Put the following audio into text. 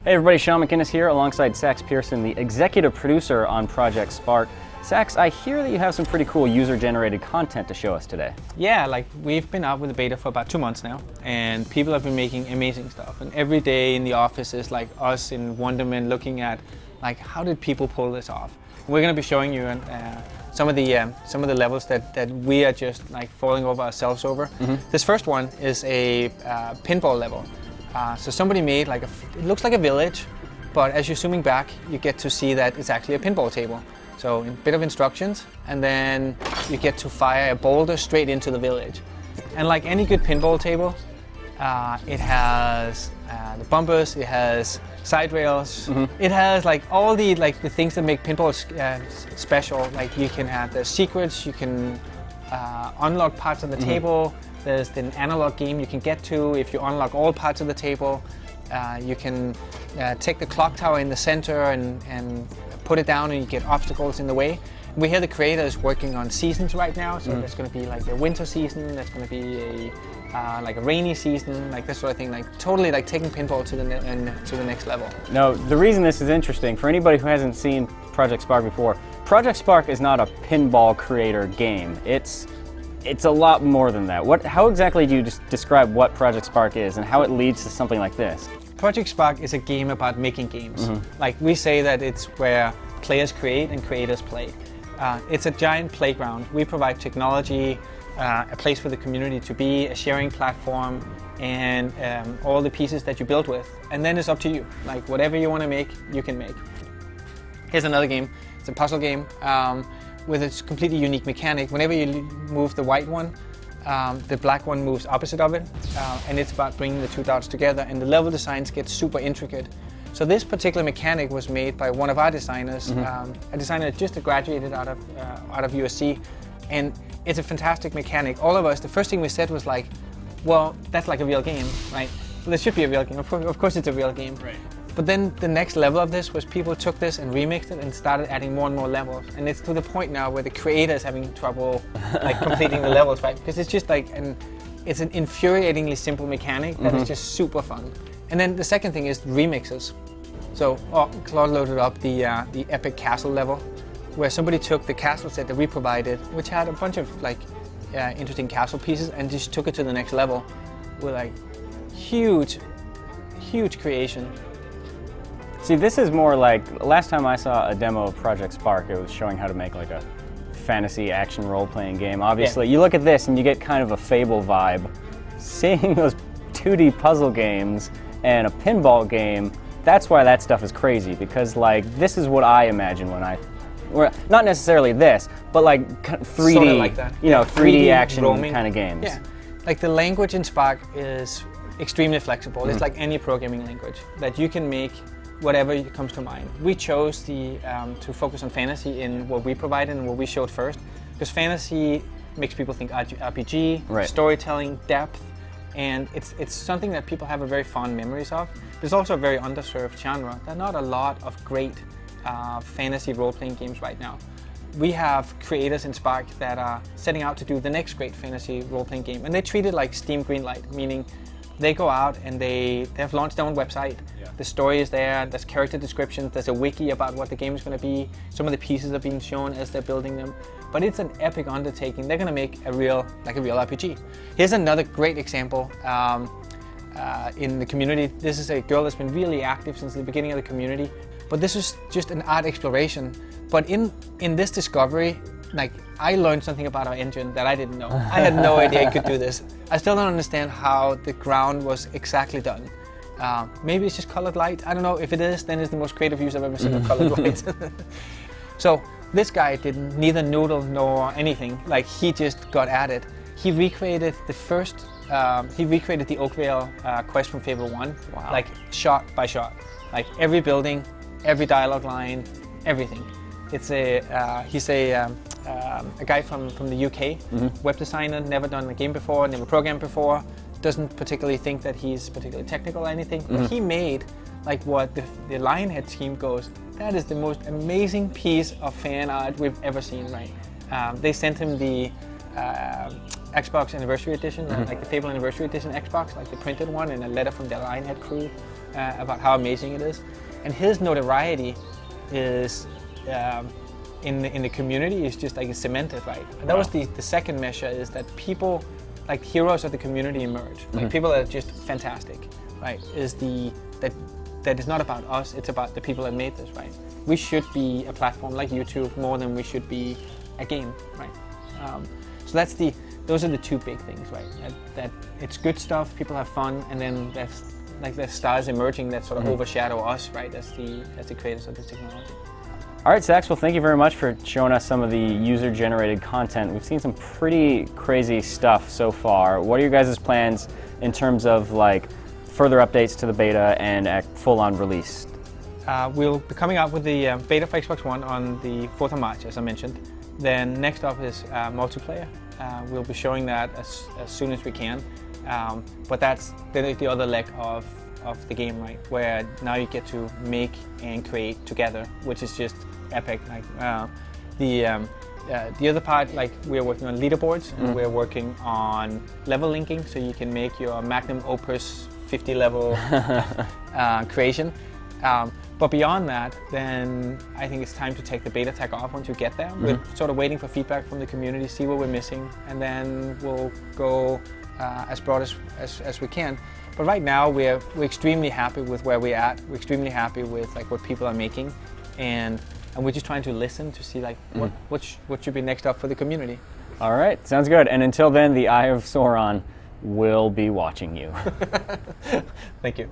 Hey everybody, Sean McInnes here alongside Saxs Persson, the executive producer on Project Spark. Saxs, I hear that you have some pretty cool user-generated content to show us today. Yeah, like we've been out with the beta for about 2 months now, and people have been making amazing stuff. And every day in the office is like us in wonderment looking at like how did people pull this off. We're going to be showing you some of the levels that we are just like falling over ourselves over. This first one is a pinball level. So somebody made like it looks like a village, but as you're zooming back, you get to see that it's actually a pinball table. So a bit of instructions, and then you get to fire a boulder straight into the village. And like any good pinball table, it has the bumpers, it has side rails, it has like all the things that make pinball special. Like you can add the secrets, you can unlock parts of the table. There's an analog game you can get to if you unlock all parts of the table. You can take the clock tower in the center and put it down, and you get obstacles in the way. We hear the creators working on seasons right now, so there's going to be like a winter season, there's going to be a rainy season, like this sort of thing, like totally like taking pinball to the next level. Now, the reason this is interesting for anybody who hasn't seen Project Spark before, Project Spark is not a pinball creator game. It's a lot more than that. How exactly do you just describe what Project Spark is and how it leads to something like this? Project Spark is a game about making games. Like we say that it's where players create and creators play. It's a giant playground. We provide technology, a place for the community to be, a sharing platform, and all the pieces that you build with. And then it's up to you. Like whatever you want to make, you can make. Here's another game. It's a puzzle game with its completely unique mechanic. Whenever you move the white one, the black one moves opposite of it, and it's about bringing the two dots together, and the level designs get super intricate. So this particular mechanic was made by one of our designers, a designer that just graduated out of USC, and it's a fantastic mechanic. All of us, the first thing we said was like, well, that's like a real game, right? Well, this should be a real game. Of course it's a real game. Right. But then the next level of this was people took this and remixed it and started adding more and more levels. And it's to the point now where the creator is having trouble like completing the levels, right? Because it's just like it's an infuriatingly simple mechanic that is just super fun. And then the second thing is remixes. So Claude loaded up the epic castle level, where somebody took the castle set that we provided, which had a bunch of like interesting castle pieces, and just took it to the next level with like huge creation. See, this is more like, last time I saw a demo of Project Spark, it was showing how to make like a fantasy action role-playing game. Obviously, you look at this and you get kind of a Fable vibe. Seeing those 2D puzzle games and a pinball game, that's why that stuff is crazy, because like this is what I imagine when not necessarily this, but like 3D, sort of like that. You know, 3D action roaming kind of games. Yeah, like the language in Spark is extremely flexible. It's like any programming language that you can make whatever comes to mind. We chose to focus on fantasy in what we provided and what we showed first, because fantasy makes people think RPG, storytelling, depth, and it's something that people have a very fond memories of. But it's also a very underserved genre. There are not a lot of great fantasy role-playing games right now. We have creators in Spark that are setting out to do the next great fantasy role-playing game, and they treat it like Steam Greenlight, meaning they go out and they have launched their own website. The story is there, there's character descriptions, there's a wiki about what the game is going to be. Some of the pieces are being shown as they're building them. But it's an epic undertaking. They're going to make a real RPG. Here's another great example in the community. This is a girl that's been really active since the beginning of the community. But this is just an art exploration. But in this discovery, like I learned something about our engine that I didn't know. I had no idea it could do this. I still don't understand how the ground was exactly done. Maybe it's just colored light. I don't know. If it is, then it's the most creative use I've ever seen of colored light. So this guy did neither noodle nor anything. Like he just got at it. He recreated the Oakvale quest from Fable 1, like shot by shot. Like every building, every dialogue line, everything. It's he's a guy from the UK, web designer, never done a game before, never programmed before, doesn't particularly think that he's particularly technical or anything. But he made like what the Lionhead team goes, that is the most amazing piece of fan art we've ever seen, right? They sent him the Xbox Anniversary Edition, like the Fable Anniversary Edition Xbox, like the printed one, and a letter from the Lionhead crew about how amazing it is. And his notoriety is in the community is just like cemented, right? And that was the second measure, is that people, like heroes of the community emerge, like people that are just fantastic, right? That is not about us, it's about the people that made this, right? We should be a platform like YouTube more than we should be a game, right? So those are the two big things, right? That it's good stuff, people have fun, and then there's stars emerging that sort of overshadow us, right? As the creators of this technology. All right, Saxs, well, thank you very much for showing us some of the user-generated content. We've seen some pretty crazy stuff so far. What are your guys' plans in terms of like further updates to the beta and a full-on release? We'll be coming out with the beta for Xbox One on the 4th of March, as I mentioned. Then next up is multiplayer. We'll be showing that as soon as we can. But that's the other leg of the game, right? Where now you get to make and create together, which is just epic. Like the other part, like we're working on leaderboards, and we're working on level linking, so you can make your magnum opus 50 level creation. But beyond that, then I think it's time to take the beta tag off once you get there. We're sort of waiting for feedback from the community, see what we're missing, and then we'll go as broad as we can. But right now, we're extremely happy with where we're at. We're extremely happy with like what people are making, and we're just trying to listen to see like what should be next up for the community. All right, sounds good. And until then, the Eye of Sauron will be watching you. Thank you.